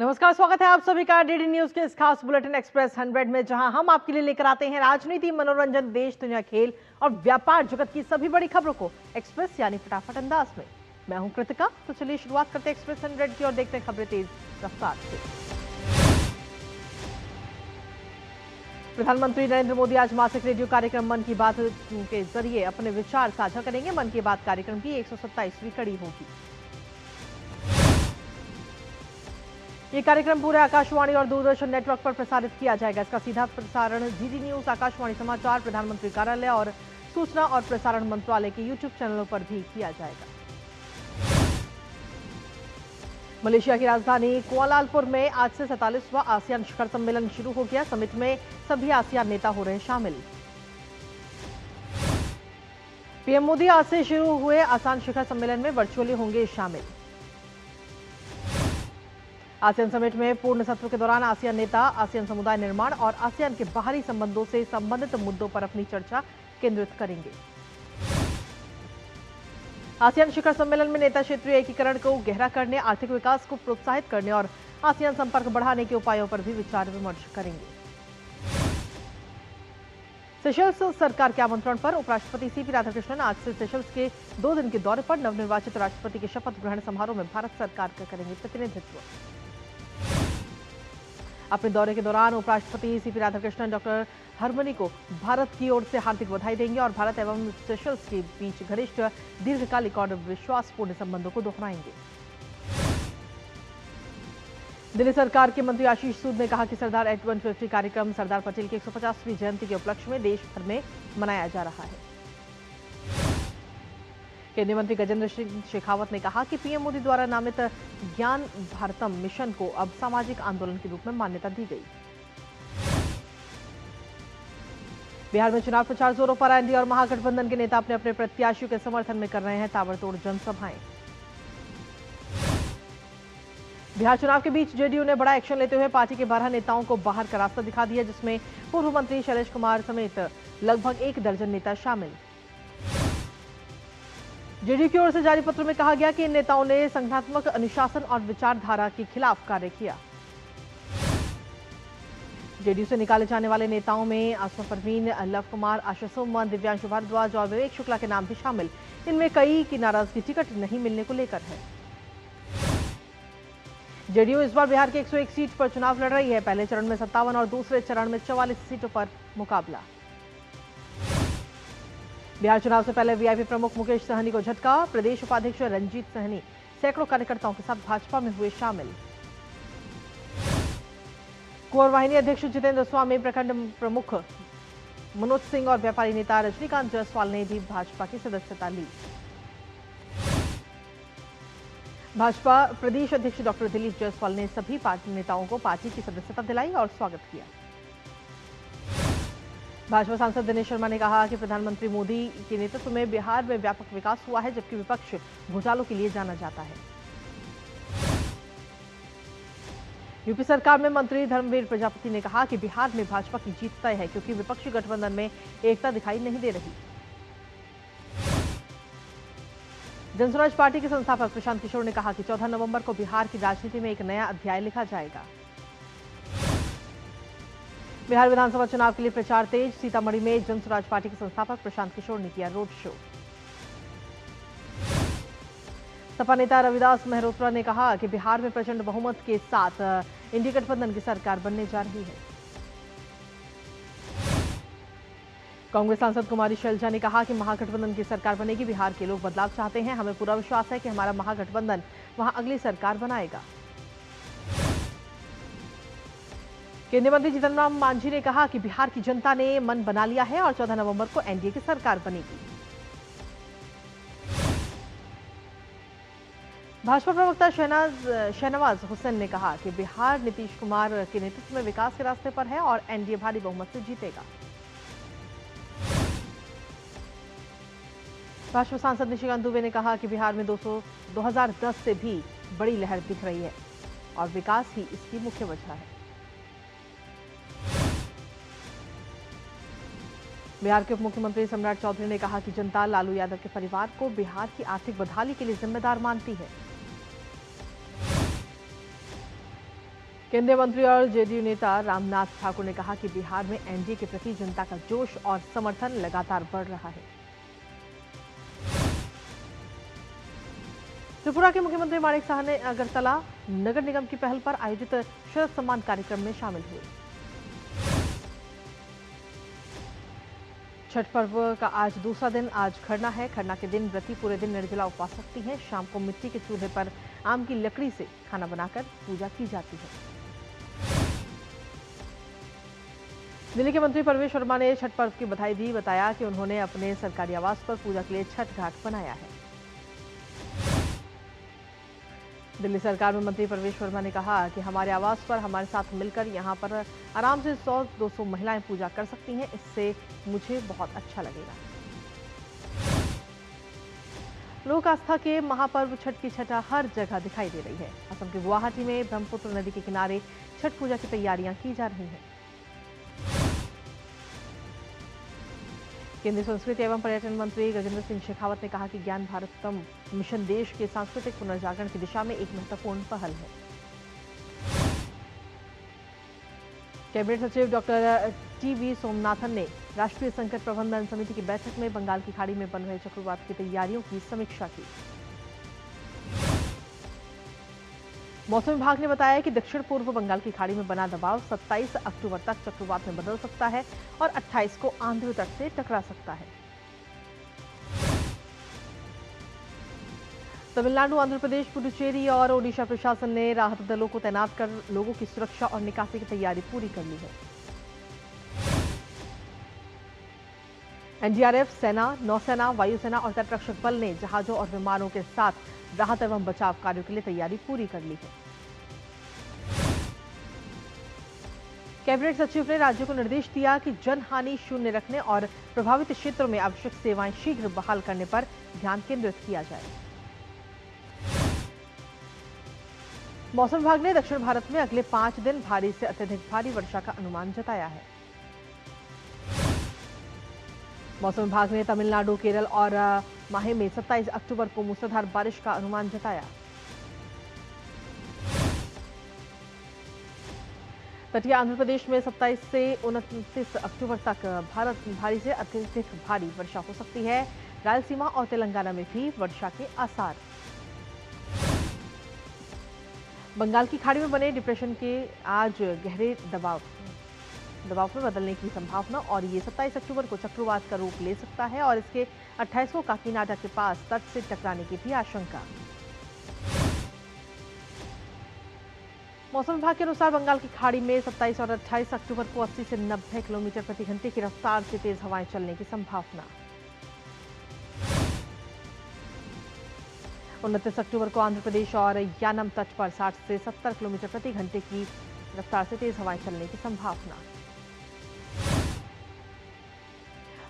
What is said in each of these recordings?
नमस्कार, स्वागत है आप सभी का डीडी न्यूज के इस खास बुलेटिन एक्सप्रेस 100 में, जहां हम आपके लिए लेकर आते हैं राजनीति, मनोरंजन, देश दुनिया, खेल और व्यापार जगत की सभी बड़ी खबरों को एक्सप्रेस यानी फटाफट अंदाज में। मैं हूं कृतिका। तो चलिए शुरुआत करते हैं एक्सप्रेस 100 की और देखते हैं खबरें तेज रफ्तार से। प्रधानमंत्री नरेंद्र मोदी आज मासिक रेडियो कार्यक्रम मन की बात के जरिए अपने विचार साझा करेंगे। मन की बात कार्यक्रम की 127वीं कड़ी होगी। ये कार्यक्रम पूरे आकाशवाणी और दूरदर्शन नेटवर्क पर प्रसारित किया जाएगा। इसका सीधा प्रसारण डीडी न्यूज, आकाशवाणी समाचार, प्रधानमंत्री कार्यालय और सूचना और प्रसारण मंत्रालय के यूट्यूब चैनलों पर भी किया जाएगा। मलेशिया की राजधानी कुआलालंपुर में आज से 47वां आसियान शिखर सम्मेलन शुरू हो गया। समिट में सभी आसियान नेता हो रहे शामिल। पीएम मोदी आज से शुरू हुए आसियान शिखर सम्मेलन में वर्चुअली होंगे शामिल। आसियान समिट में पूर्ण सत्र के दौरान आसियान नेता आसियान समुदाय निर्माण और आसियान के बाहरी संबंधों से संबंधित मुद्दों पर अपनी चर्चा केंद्रित करेंगे। आसियान शिखर सम्मेलन में नेता क्षेत्रीय एकीकरण को गहरा करने, आर्थिक विकास को प्रोत्साहित करने और आसियान संपर्क बढ़ाने के उपायों पर भी विचार विमर्श करेंगे। सेशल्स सरकार के आमंत्रण पर उपराष्ट्रपति सीपी राधाकृष्णन आज से सेशल्स के 2 दिन के दौरे पर नवनिर्वाचित राष्ट्रपति के शपथ ग्रहण समारोह में भारत सरकार का करेंगे प्रतिनिधित्व। अपने दौरे के दौरान उपराष्ट्रपति सीपी राधाकृष्णन डॉक्टर हरमनी को भारत की ओर से हार्दिक बधाई देंगे और भारत एवं सेशल्स के बीच घनिष्ठ, दीर्घकालिक और विश्वासपूर्ण संबंधों को दोहराएंगे। दिल्ली सरकार के मंत्री आशीष सूद ने कहा कि सरदार एट 150 कार्यक्रम सरदार पटेल की 150वीं जयंती के उपलक्ष्य में देश भर में मनाया जा रहा है। केंद्रीय मंत्री गजेंद्र सिंह शेखावत ने कहा कि पीएम मोदी द्वारा नामित ज्ञान भारतम मिशन को अब सामाजिक आंदोलन के रूप में मान्यता दी गई। बिहार में चुनाव प्रचार जोरों पर। एनडीए और महागठबंधन के नेता अपने अपने प्रत्याशियों के समर्थन में कर रहे हैं ताबड़तोड़ जनसभाएं। बिहार चुनाव के बीच जेडीयू ने बड़ा एक्शन लेते हुए पार्टी के 12 नेताओं को बाहर का रास्ता दिखा दिया, जिसमें पूर्व मंत्री शैलेश कुमार समेत लगभग 1 दर्जन नेता शामिल। जेडीयू की ओर से जारी पत्र में कहा गया कि इन नेताओं ने संगठनात्मक अनुशासन और विचारधारा के खिलाफ कार्य किया। जेडीयू से निकाले जाने वाले नेताओं में आसमा परवीन, लव कुमार, आशा सोमवार, दिव्यांशु भारद्वाज और विवेक शुक्ला के नाम भी शामिल। इनमें कई की नाराजगी टिकट नहीं मिलने को लेकर है। जेडीयू इस बार बिहार के 101 सीट पर चुनाव लड़ रही है। पहले चरण में 57 और दूसरे चरण में 44 सीटों पर मुकाबला। बिहार चुनाव से पहले वीआईपी प्रमुख मुकेश सहनी को झटका। प्रदेश उपाध्यक्ष रंजीत सहनी सैकड़ों कार्यकर्ताओं के साथ भाजपा में हुए शामिल। कुंवर वाहिनी अध्यक्ष जितेंद्र स्वामी, प्रखंड प्रमुख मनोज सिंह और व्यापारी नेता रजनीकांत जायसवाल ने भी भाजपा की सदस्यता ली। भाजपा प्रदेश अध्यक्ष डॉक्टर दिलीप जायसवाल ने सभी पार्टी नेताओं को पार्टी की सदस्यता दिलाई और स्वागत किया। भाजपा सांसद दिनेश शर्मा ने कहा कि प्रधानमंत्री मोदी के नेतृत्व में बिहार में व्यापक विकास हुआ है, जबकि विपक्ष घोटालों के लिए जाना जाता है। यूपी सरकार में मंत्री धर्मवीर प्रजापति ने कहा कि बिहार में भाजपा की जीत तय है, क्योंकि विपक्षी गठबंधन में एकता दिखाई नहीं दे रही। जनसुराज पार्टी के संस्थापक प्रशांत किशोर ने कहा कि 14 नवंबर को बिहार की राजनीति में एक नया अध्याय लिखा जाएगा। बिहार विधानसभा चुनाव के लिए प्रचार तेज। सीतामढ़ी में जनसुराज पार्टी के संस्थापक प्रशांत किशोर ने किया रोड शो। सपा नेता रविदास मेहरोत्रा ने कहा कि बिहार में प्रचंड बहुमत के साथ इंडी गठबंधन की सरकार बनने जा रही है। कांग्रेस सांसद कुमारी शैलजा ने कहा कि महागठबंधन की सरकार बनेगी। बिहार के लोग बदलाव चाहते हैं। हमें पूरा विश्वास है कि हमारा महागठबंधन वहां अगली सरकार बनाएगा। केंद्रीय मंत्री जीतन राम मांझी ने कहा कि बिहार की जनता ने मन बना लिया है और 14 नवंबर को एनडीए की सरकार बनेगी। भाजपा प्रवक्ता शहनवाज हुसैन ने कहा कि बिहार नीतीश कुमार के नेतृत्व में विकास के रास्ते पर है और एनडीए भारी बहुमत से जीतेगा। भाजपा सांसद निशिकांत दुबे ने कहा कि बिहार में 2010 से भी बड़ी लहर दिख रही है और विकास ही इसकी मुख्य वजह है। बिहार के उप मुख्यमंत्री सम्राट चौधरी ने कहा कि जनता लालू यादव के परिवार को बिहार की आर्थिक बदहाली के लिए जिम्मेदार मानती है। केंद्रीय मंत्री और जेडीयू नेता रामनाथ ठाकुर ने कहा कि बिहार में एनडीए के प्रति जनता का जोश और समर्थन लगातार बढ़ रहा है। त्रिपुरा के मुख्यमंत्री माणिक साहा ने अगरतला नगर निगम की पहल पर आयोजित शरद सम्मान कार्यक्रम में शामिल हुए। छठ पर्व का आज दूसरा दिन। आज खरना है। खरना के दिन व्रती पूरे दिन निर्जला उपवास रखती हैं। शाम को मिट्टी के चूल्हे पर आम की लकड़ी से खाना बनाकर पूजा की जाती है। दिल्ली के मंत्री परवेश वर्मा ने छठ पर्व की बधाई दी। बताया कि उन्होंने अपने सरकारी आवास पर पूजा के लिए छठ घाट बनाया है। दिल्ली सरकार में मंत्री परवेश वर्मा ने कहा कि हमारे आवास पर हमारे साथ मिलकर यहां पर आराम से 100-200 महिलाएं पूजा कर सकती हैं। इससे मुझे बहुत अच्छा लगेगा। लोक आस्था के महापर्व छठ की छठा हर जगह दिखाई दे रही है। असम के गुवाहाटी में ब्रह्मपुत्र नदी के किनारे छठ पूजा की तैयारियां की जा रही हैं। केंद्रीय संस्कृति एवं पर्यटन मंत्री गजेंद्र सिंह शेखावत ने कहा कि ज्ञान भारतम मिशन देश के सांस्कृतिक पुनर्जागरण की दिशा में एक महत्वपूर्ण पहल है। कैबिनेट सचिव डॉक्टर टी.वी. सोमनाथन ने राष्ट्रीय संकट प्रबंधन समिति की बैठक में बंगाल की खाड़ी में बन रहे चक्रवात की तैयारियों की समीक्षा की। मौसम विभाग ने बताया कि दक्षिण पूर्व बंगाल की खाड़ी में बना दबाव 27 अक्टूबर तक चक्रवात में बदल सकता है और 28 को आंध्र तट से टकरा सकता है। तमिलनाडु, आंध्र प्रदेश, पुडुचेरी और ओडिशा प्रशासन ने राहत दलों को तैनात कर लोगों की सुरक्षा और निकासी की तैयारी पूरी कर ली है। एनडीआरएफ, सेना, नौसेना, वायुसेना और तटरक्षक बल ने जहाजों और विमानों के साथ राहत एवं बचाव कार्यों के लिए तैयारी पूरी कर ली है। कैबिनेट सचिव ने राज्यों को निर्देश दिया कि जनहानि शून्य रखने और प्रभावित क्षेत्रों में आवश्यक सेवाएं शीघ्र बहाल करने पर ध्यान केंद्रित किया जाए। मौसम विभाग ने दक्षिण भारत में अगले 5 दिन भारी से अत्यधिक भारी वर्षा का अनुमान जताया है। मौसम विभाग ने तमिलनाडु, केरल और माहे में 27 अक्टूबर को मूसलाधार बारिश का अनुमान जताया। तटीय आंध्र प्रदेश में 27 से 29 अक्टूबर तक भारी से अत्यधिक भारी वर्षा हो सकती है। रायलसीमा और तेलंगाना में भी वर्षा के आसार। बंगाल की खाड़ी में बने डिप्रेशन के आज गहरे दबाव में बदलने की संभावना और ये 27 अक्टूबर को चक्रवात का रूप ले सकता है और इसके 28 को काकीनाडा के पास तट से टकराने की भी आशंका। मौसम विभाग के अनुसार बंगाल की खाड़ी में 27 और 28 अक्टूबर को 80 से 90 किलोमीटर प्रति घंटे की रफ्तार से तेज हवाएं चलने की संभावना। 29 अक्टूबर को आंध्र प्रदेश और यानम तट पर 60 से 70 किलोमीटर प्रति घंटे की रफ्तार से तेज हवाएं चलने की संभावना।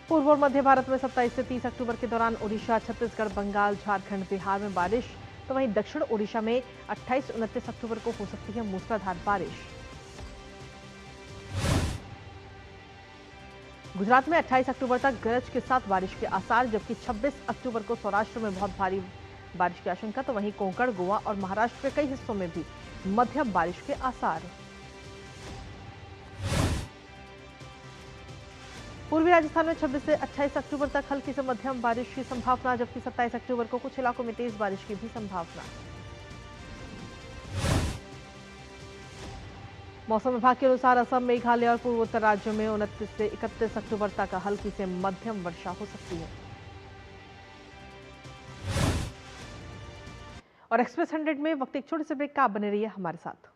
पूर्व और मध्य भारत में 27 से 30 अक्टूबर के दौरान ओडिशा, छत्तीसगढ़, बंगाल, झारखंड, बिहार में बारिश, तो वहीं दक्षिण ओडिशा में 28-29 अक्टूबर को हो सकती है मूसलाधार बारिश। गुजरात में 28 अक्टूबर तक गरज के साथ बारिश के आसार, जबकि 26 अक्टूबर को सौराष्ट्र में बहुत भारी बारिश की आशंका, तो वहीं कोंकण, गोवा और महाराष्ट्र के कई हिस्सों में भी मध्यम बारिश के आसार। पूर्वी राजस्थान में 26 से 28 अक्टूबर तक हल्की से मध्यम बारिश की संभावना, जबकि 27 अक्टूबर को कुछ इलाकों में तेज बारिश की भी संभावना। मौसम विभाग के अनुसार असम, मेघालय और पूर्वोत्तर राज्यों में 29 से 31 अक्टूबर तक हल्की से मध्यम वर्षा हो सकती है। और एक्सप्रेस 100 में वक्त एक छोटे से ब्रेक का, आप बने रहिए हमारे साथ।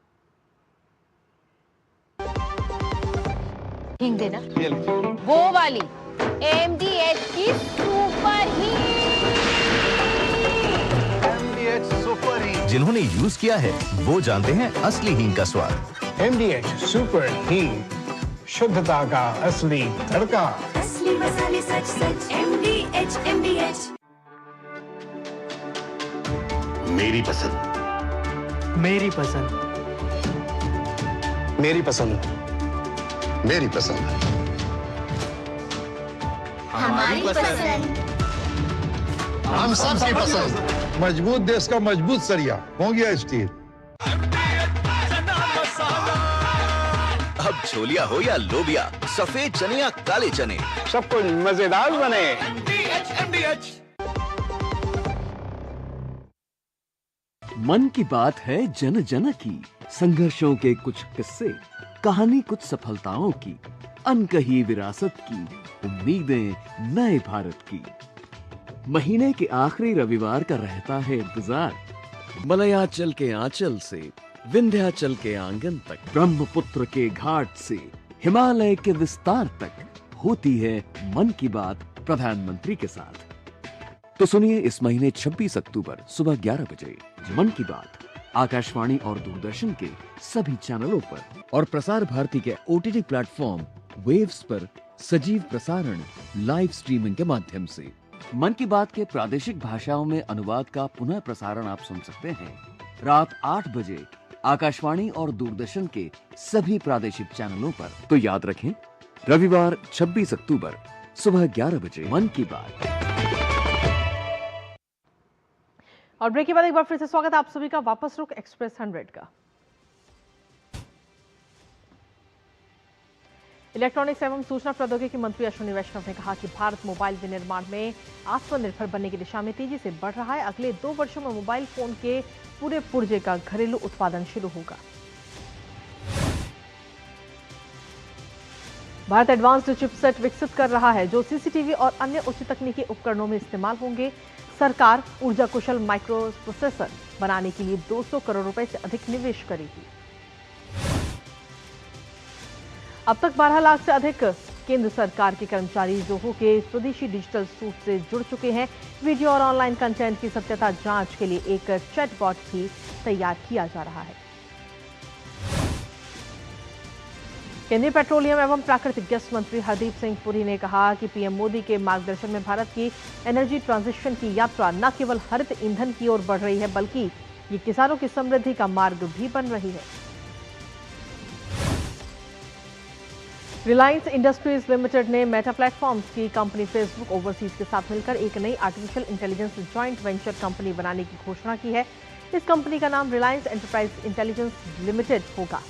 हिंग देना, वो वाली MDH की सुपर हींग। जिन्होंने यूज किया है वो जानते हैं असली हींग का स्वाद। MDH सुपर हींग, शुद्धता का असली तड़का। असली मसाले सच सच। MDH। मेरी पसंद, मेरी पसंद, मेरी पसंद, मेरी पसंद, हमारी पसंद। हम सबकी पसंद। मजबूत देश का मजबूत सरिया हो गया स्टील। छोलिया हो या लोबिया, सफेद चने या काले चने, सब कुछ मजेदार बने। मन की बात है जन जन की, संघर्षों के कुछ किस्से, कहानी कुछ सफलताओं की, अनकही विरासत की, उम्मीदें नए भारत की। महीने के आखिरी रविवार का रहता है इंतजार, मलयाचल के आंचल से विंध्याचल के आंगन तक, ब्रह्मपुत्र के घाट से हिमालय के विस्तार तक होती है मन की बात प्रधानमंत्री के साथ। तो सुनिए इस महीने 26 अक्टूबर सुबह 11 बजे मन की बात आकाशवाणी और दूरदर्शन के सभी चैनलों पर और प्रसार भारती के OTT प्लेटफॉर्म वेव्स पर सजीव प्रसारण लाइव स्ट्रीमिंग के माध्यम से। मन की बात के प्रादेशिक भाषाओं में अनुवाद का पुनः प्रसारण आप सुन सकते हैं रात 8 बजे आकाशवाणी और दूरदर्शन के सभी प्रादेशिक चैनलों पर। तो याद रखें, रविवार 26 अक्टूबर सुबह 11 बजे मन की बात। और ब्रेक के बाद एक बार फिर से स्वागत है आप सभी का वापस रुक एक्सप्रेस 100 का। इलेक्ट्रॉनिक्स एवं सूचना प्रौद्योगिकी मंत्री अश्विनी वैष्णव ने कहा कि भारत मोबाइल विनिर्माण में आत्मनिर्भर बनने की दिशा में तेजी से बढ़ रहा है। अगले 2 वर्षों में मोबाइल फोन के पूरे पुर्जे का घरेलू उत्पादन शुरू होगा। भारत एडवांस्ड चिपसेट विकसित कर रहा है जो सीसीटीवी और अन्य उच्च तकनीकी उपकरणों में इस्तेमाल होंगे। सरकार ऊर्जा कुशल माइक्रो प्रोसेसर बनाने के लिए 200 करोड़ रुपए से अधिक निवेश करेगी। अब तक 12 लाख से अधिक केंद्र सरकार के कर्मचारी जोहो के स्वदेशी डिजिटल सूट से जुड़ चुके हैं। वीडियो और ऑनलाइन कंटेंट की सत्यता जांच के लिए एक चैटबॉट भी तैयार किया जा रहा है। केंद्रीय पेट्रोलियम एवं प्राकृतिक गैस मंत्री हरदीप सिंह पुरी ने कहा कि पीएम मोदी के मार्गदर्शन में भारत की एनर्जी ट्रांजिशन की यात्रा न केवल हरित ईंधन की ओर बढ़ रही है बल्कि ये किसानों की समृद्धि का मार्ग भी बन रही है। रिलायंस इंडस्ट्रीज लिमिटेड ने मेटा प्लेटफॉर्म्स की कंपनी फेसबुक ओवरसीज के साथ मिलकर एक नई artificial intelligence joint venture company बनाने की घोषणा की है। इस कंपनी का नाम रिलायंस एंटरप्राइज इंटेलिजेंस लिमिटेड होगा।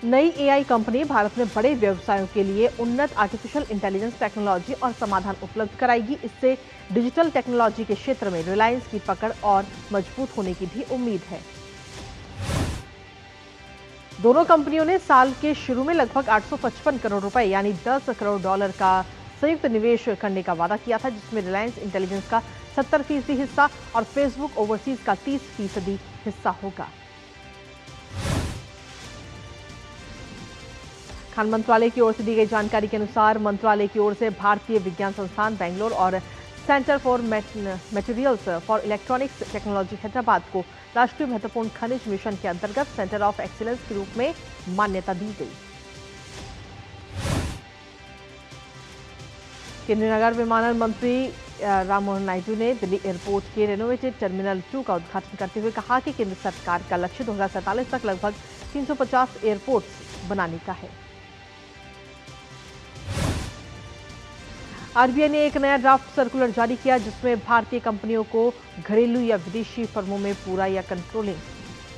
नई एआई कंपनी भारत में बड़े व्यवसायों के लिए उन्नत आर्टिफिशियल इंटेलिजेंस टेक्नोलॉजी और समाधान उपलब्ध कराएगी। इससे डिजिटल टेक्नोलॉजी के क्षेत्र में रिलायंस की पकड़ और मजबूत होने की भी उम्मीद है। दोनों कंपनियों ने साल के शुरू में लगभग 855 करोड़ रुपए यानी $10 करोड़ का संयुक्त निवेश करने का वादा किया था, जिसमें रिलायंस इंटेलिजेंस का 70% हिस्सा और फेसबुक ओवरसीज का 30% हिस्सा होगा। खान मंत्रालय की ओर से दी गई जानकारी के अनुसार मंत्रालय की ओर से भारतीय विज्ञान संस्थान बेंगलोर और centre for materials for electronics technology Hyderabad को राष्ट्रीय महत्वपूर्ण खनिज मिशन के अंतर्गत सेंटर ऑफ एक्सीलेंस के रूप में मान्यता दी गई। केंद्रीय नगर विमानन मंत्री राममोहन नायडू ने दिल्ली एयरपोर्ट के रेनोवेटेड टर्मिनल 2 का उद्घाटन करते हुए कहा कि केंद्र सरकार का लक्ष्य 2047 तक लगभग 350 एयरपोर्ट्स बनाने का है। आरबीआई ने एक नया ड्राफ्ट सर्कुलर जारी किया जिसमें भारतीय कंपनियों को घरेलू या विदेशी फर्मों में पूरा या कंट्रोलिंग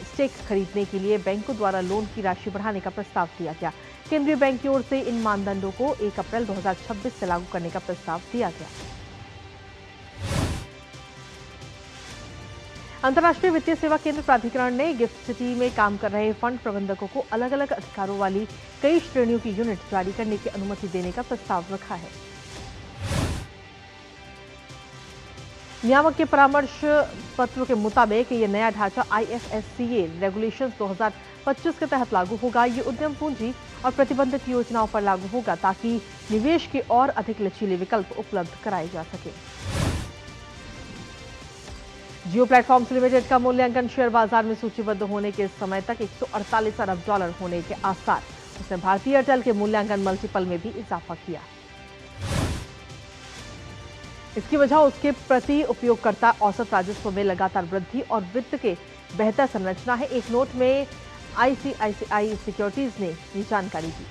स्टेक खरीदने के लिए बैंकों द्वारा लोन की राशि बढ़ाने का प्रस्ताव दिया गया। केंद्रीय बैंक की ओर से इन मानदंडों को 1 अप्रैल 2026 से लागू करने का प्रस्ताव दिया गया। अंतर्राष्ट्रीय वित्तीय सेवा केंद्र प्राधिकरण ने गिफ्ट सिटी में काम कर रहे फंड प्रबंधकों को अलग अलग अधिकारों वाली कई श्रेणियों की यूनिट जारी करने की अनुमति देने का प्रस्ताव रखा है। नियामक के परामर्श पत्र के मुताबिक ये नया ढांचा IFSCA रेगुलेशंस 2025 के तहत लागू होगा। ये उद्यम पूंजी और प्रतिबंधित योजनाओं पर लागू होगा ताकि निवेश के और अधिक लचीले विकल्प उपलब्ध कराए जा सके। जियो प्लेटफॉर्म्स लिमिटेड का मूल्यांकन शेयर बाजार में सूचीबद्ध होने के समय तक $148 अरब होने के आसार। उसने भारतीय एयरटेल के मूल्यांकन मल्टीपल में भी इजाफा किया। इसकी वजह उसके प्रति उपयोगकर्ता औसत राजस्व में लगातार वृद्धि और वित्त के बेहतर संरचना है। एक नोट में ICICI सिक्योरिटीज ने ये जानकारी दी।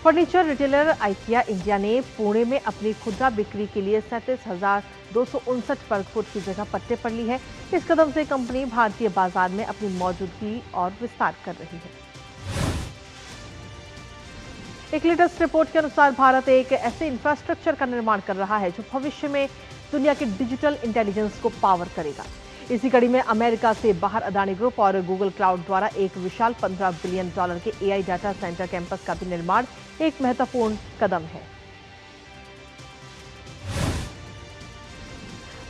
फर्नीचर रिटेलर आइकिया इंडिया ने पुणे में अपनी खुदरा बिक्री के लिए 37,259 वर्ग फुट की जगह पट्टे पर ली है। इस कदम से कंपनी भारतीय बाजार में अपनी मौजूदगी और विस्तार कर रही है। एक लेटेस्ट रिपोर्ट के अनुसार भारत एक ऐसे इंफ्रास्ट्रक्चर का निर्माण कर रहा है जो भविष्य में दुनिया के डिजिटल इंटेलिजेंस को पावर करेगा। इसी कड़ी में अमेरिका से बाहर अदानी ग्रुप और गूगल क्लाउड द्वारा एक विशाल $15 बिलियन के एआई डाटा सेंटर कैंपस का भी निर्माण एक महत्वपूर्ण कदम है।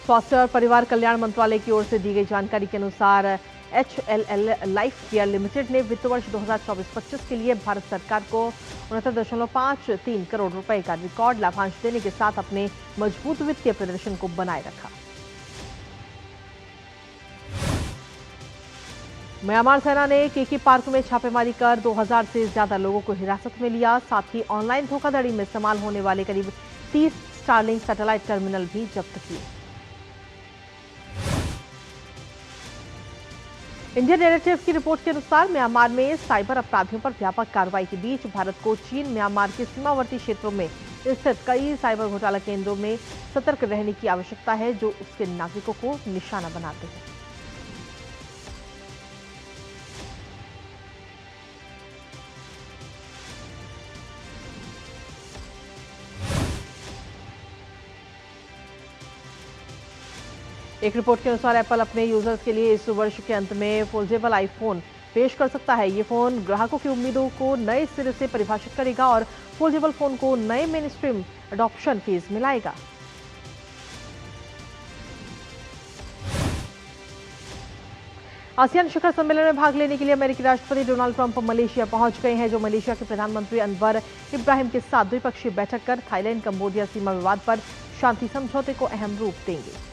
स्वास्थ्य और परिवार कल्याण मंत्रालय की ओर से दी गई जानकारी के अनुसार HLL लाइफ केयर लिमिटेड ने वित्त वर्ष 2024-25 के लिए भारत सरकार को 69.53 करोड़ रुपए का रिकॉर्ड लाभांश देने के साथ अपने मजबूत वित्तीय प्रदर्शन को बनाए रखा। म्यांमार सेना ने केकी पार्क में छापेमारी कर 2000 से ज्यादा लोगों को हिरासत में लिया। साथ ही ऑनलाइन धोखाधड़ी में इस्तेमाल होने वाले करीब 30 स्टारलिंक सैटेलाइट टर्मिनल भी जब्त किए। इंडियन नैरेटिव की रिपोर्ट के अनुसार म्यांमार में साइबर अपराधियों पर व्यापक कार्रवाई के बीच भारत को चीन म्यांमार के सीमावर्ती क्षेत्रों में स्थित कई साइबर घोटाला केंद्रों में सतर्क रहने की आवश्यकता है जो उसके नागरिकों को निशाना बनाते हैं। एक रिपोर्ट के अनुसार एप्पल अपने यूजर्स के लिए इस वर्ष के अंत में फोल्डेबल आईफोन पेश कर सकता है। ये फोन ग्राहकों की उम्मीदों को नए सिरे से परिभाषित करेगा और फोल्डेबल फोन को नए मेन स्ट्रीम अडॉप्शन फेज में लाएगा। आसियान शिखर सम्मेलन में भाग लेने के लिए अमेरिकी राष्ट्रपति डोनाल्ड ट्रंप मलेशिया पहुंच गए हैं, जो मलेशिया के प्रधानमंत्री अनवर इब्राहिम के साथ द्विपक्षीय बैठक कर थाईलैंड कंबोडिया सीमा विवाद पर शांति समझौते को अहम रूप देंगे।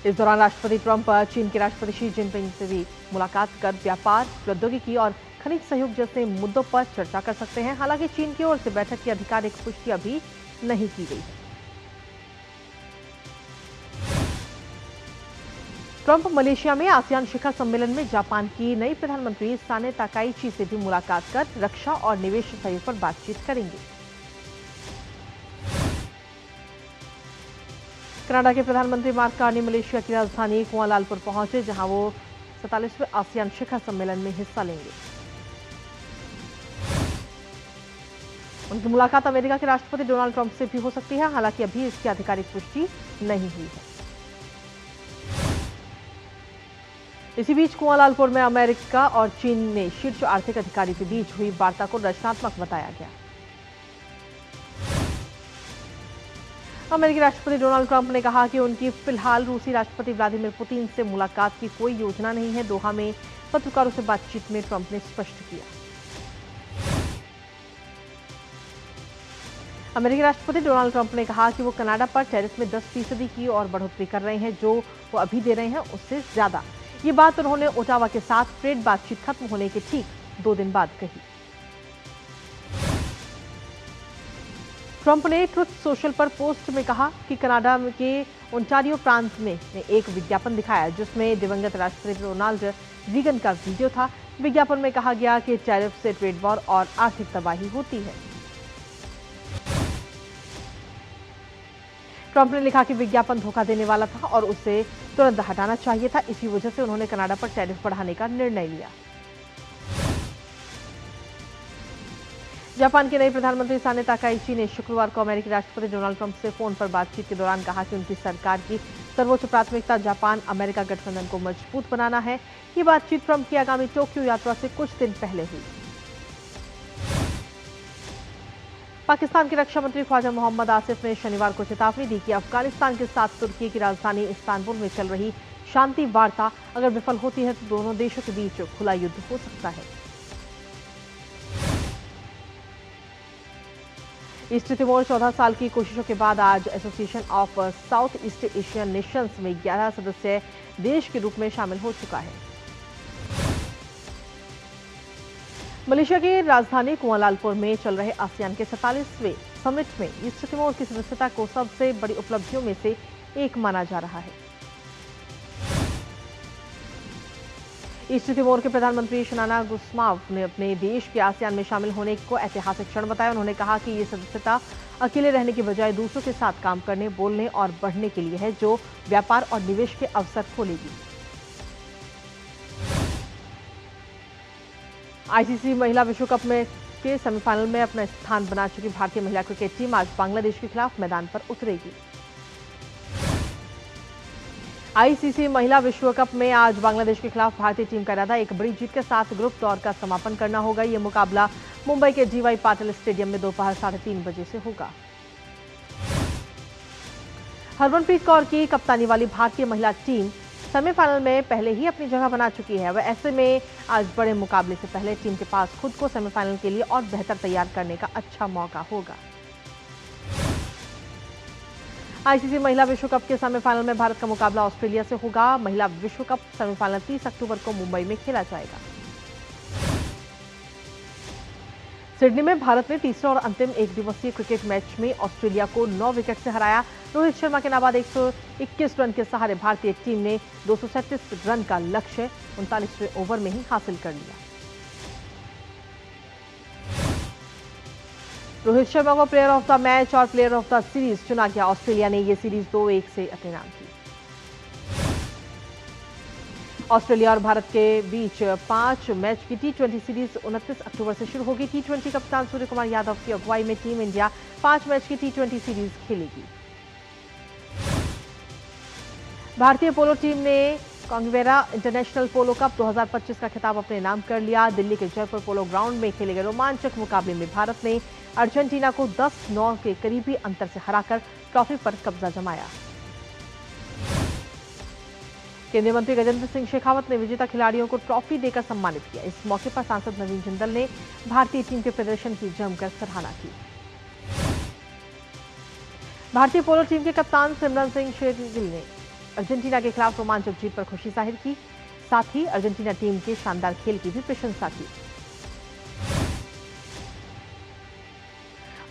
इस दौरान राष्ट्रपति ट्रंप चीन के राष्ट्रपति शी जिनपिंग से भी मुलाकात कर व्यापार, प्रौद्योगिकी और खनिज सहयोग जैसे मुद्दों पर चर्चा कर सकते हैं। हालांकि चीन की ओर से बैठक की आधिकारिक पुष्टि अभी नहीं की गई है। ट्रंप मलेशिया में आसियान शिखर सम्मेलन में जापान की नई प्रधानमंत्री साने ताकाइची से भी मुलाकात कर रक्षा और निवेश सहयोग पर बातचीत करेंगे। कनाडा के प्रधानमंत्री मार्क कार्नी मलेशिया की राजधानी कुआलालंपुर पहुंचे, जहां वो 47वें आसियान शिखर सम्मेलन में हिस्सा लेंगे। उनकी मुलाकात अमेरिका के राष्ट्रपति डोनाल्ड ट्रंप से भी हो सकती है, हालांकि अभी इसकी आधिकारिक पुष्टि नहीं हुई है। इसी बीच कुआलालंपुर में अमेरिका और चीन में शीर्ष आर्थिक अधिकारी के बीच हुई वार्ता को रचनात्मक बताया गया। अमेरिकी राष्ट्रपति डोनाल्ड ट्रंप ने कहा कि उनकी फिलहाल रूसी राष्ट्रपति व्लादिमीर पुतिन से मुलाकात की कोई योजना नहीं है। दोहा में पत्रकारों से बातचीत में ट्रंप ने स्पष्ट किया। अमेरिकी राष्ट्रपति डोनाल्ड ट्रंप ने कहा कि वो कनाडा पर टैरिफ में 10% की और बढ़ोतरी कर रहे हैं, जो वो अभी दे रहे हैं उससे ज्यादा। ये बात उन्होंने ओटावा के साथ ट्रेड बातचीत खत्म होने के ठीक 2 दिन बाद कही। ट्रंप ने ट्रुथ सोशल पर पोस्ट में कहा कि कनाडा के ओंटारियो प्रांत में एक विज्ञापन दिखाया जिसमें दिवंगत राष्ट्रपति रोनाल्ड रीगन का वीडियो था। विज्ञापन में कहा गया कि टैरिफ से ट्रेड वॉर और आर्थिक तबाही होती है। ट्रंप ने लिखा कि विज्ञापन धोखा देने वाला था और उसे तुरंत हटाना चाहिए था। इसी वजह से उन्होंने कनाडा पर टैरिफ बढ़ाने का निर्णय लिया। जापान के नए प्रधानमंत्री साने ताकाइची ने शुक्रवार को अमेरिकी राष्ट्रपति डोनाल्ड ट्रंप से फोन पर बातचीत के दौरान कहा कि उनकी सरकार की सर्वोच्च प्राथमिकता जापान अमेरिका गठबंधन को मजबूत बनाना है। ये बातचीत ट्रंप की आगामी टोक्यो यात्रा से कुछ दिन पहले हुई। पाकिस्तान के रक्षा मंत्री ख्वाजा मोहम्मद आसिफ ने शनिवार को चेतावनी दी कि अफगानिस्तान के साथ तुर्की की राजधानी इस्तांबुल में चल रही शांति वार्ता अगर विफल होती है तो दोनों देशों के बीच खुला युद्ध हो सकता है। ईस्ट तिमोर 14 साल की कोशिशों के बाद आज association of south east Asian Nations में 11 सदस्य देश के रूप में शामिल हो चुका है। मलेशिया की राजधानी कुआलालंपुर में चल रहे आसियान के 47वें समिट में ईस्ट तिमोर की सदस्यता को सबसे बड़ी उपलब्धियों में से एक माना जा रहा है। ईस्ट तिमोर के प्रधानमंत्री शनाना गुस्माव ने अपने देश के आसियान में शामिल होने को ऐतिहासिक क्षण बताया। उन्होंने कहा कि ये सदस्यता अकेले रहने की बजाय दूसरों के साथ काम करने, बोलने और बढ़ने के लिए है, जो व्यापार और निवेश के अवसर खोलेगी। आईसीसी महिला विश्व कप में के सेमीफाइनल में अपना स्थान बना चुकी भारतीय महिला क्रिकेट टीम आज बांग्लादेश के खिलाफ मैदान पर उतरेगी। आईसीसी महिला विश्व कप में आज बांग्लादेश के खिलाफ भारतीय टीम का इरादा एक बड़ी जीत के साथ ग्रुप दौर का समापन करना होगा। यह मुकाबला मुंबई के जीवाई पाटिल स्टेडियम में दोपहर 3:30 बजे से होगा। हरमनप्रीत कौर की कप्तानी वाली भारतीय महिला टीम सेमीफाइनल में पहले ही अपनी जगह बना चुकी है। वह ऐसे में आज बड़े मुकाबले से पहले टीम के पास खुद को सेमीफाइनल के लिए और बेहतर तैयार करने का अच्छा मौका होगा। आईसीसी महिला विश्व कप के सेमीफाइनल में भारत का मुकाबला ऑस्ट्रेलिया से होगा। महिला विश्व कप सेमीफाइनल 30 अक्टूबर को मुंबई में खेला जाएगा। सिडनी में भारत ने तीसरा और अंतिम एक दिवसीय क्रिकेट मैच में ऑस्ट्रेलिया को 9 विकेट से हराया। रोहित शर्मा के नाबाद 121 रन के सहारे भारतीय टीम ने 237 रन का लक्ष्य 39वें ओवर में ही हासिल कर लिया। रोहित शर्मा को प्लेयर ऑफ द मैच और प्लेयर ऑफ द सीरीज चुना गया। ऑस्ट्रेलिया ने यह सीरीज 2-1 से अपने नाम की। ऑस्ट्रेलिया और भारत के बीच 5 मैच की टी20 सीरीज 29 अक्टूबर से शुरू होगी। टी20 कप्तान सूर्य कुमार यादव की अगुवाई में टीम इंडिया 5 मैच की टी20 सीरीज खेलेगी। भारतीय पोलो टीम ने कांगवेरा इंटरनेशनल पोलो कप 2025 का खिताब अपने नाम कर लिया। दिल्ली के जयपुर पोलो ग्राउंड में खेले गए रोमांचक मुकाबले में भारत ने अर्जेंटीना को 10-9 के करीबी अंतर से हराकर ट्रॉफी पर कब्जा जमाया। केंद्रीय मंत्री गजेंद्र सिंह शेखावत ने विजेता खिलाड़ियों को ट्रॉफी देकर सम्मानित किया। इस मौके पर सांसद नवीन जिंदल ने भारतीय टीम के प्रदर्शन की जमकर सराहना की। भारतीय पोलो टीम के कप्तान सिमरन सिंह शेरगिल ने अर्जेंटीना के खिलाफ रोमांचक जीत पर खुशी जाहिर की। साथ ही अर्जेंटीना टीम के शानदार खेल की भी प्रशंसा की।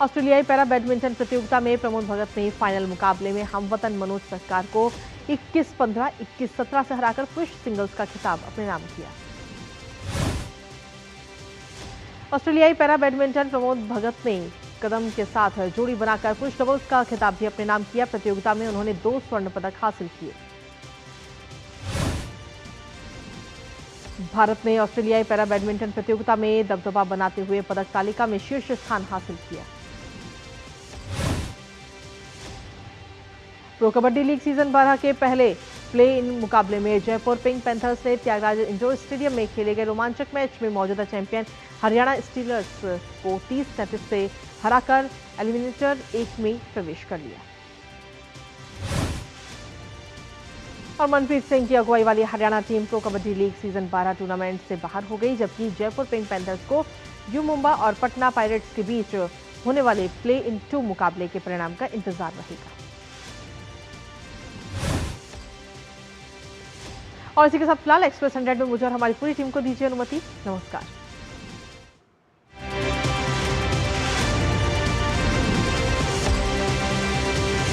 ऑस्ट्रेलियाई पैरा बैडमिंटन प्रतियोगिता में प्रमोद भगत ने फाइनल मुकाबले में हमवतन मनोज सरकार को 21-15, 21-17 से हराकर पुरुष सिंगल्स का खिताब अपने नाम किया। ऑस्ट्रेलियाई पैरा बैडमिंटन प्रमोद भगत ने कदम के साथ जोड़ी बनाकर पुरुष डबल्स का खिताब भी अपने नाम किया। प्रतियोगिता में उन्होंने 2 स्वर्ण पदक हासिल किए। भारत ने ऑस्ट्रेलियाई पैरा बैडमिंटन प्रतियोगिता में दबदबा बनाते हुए पदक तालिका में शीर्ष स्थान हासिल किया। प्रो कबड्डी लीग सीजन 12 के पहले प्ले इन मुकाबले में जयपुर पिंक पैंथर्स ने त्यागराज इंडोर स्टेडियम में खेले गए रोमांचक मैच में मौजूदा चैंपियन हरियाणा स्टीलर्स को 30-33 से हराकर एलिमिनेटर 1 में प्रवेश कर लिया। और मनप्रीत सिंह की अगुवाई वाली Haryana team pro kabaddi league season 12 tournament से बाहर हो गई, जबकि जयपुर पिंक पैंथर्स को यू मुंबा और पटना पायरेट्स के बीच होने वाले प्ले इन 2 मुकाबले के परिणाम का इंतजार रहेगा। और इसी के साथ फिलहाल एक्सप्रेस 100 में मुझे और हमारी पूरी टीम को दीजिए अनुमति। नमस्कार।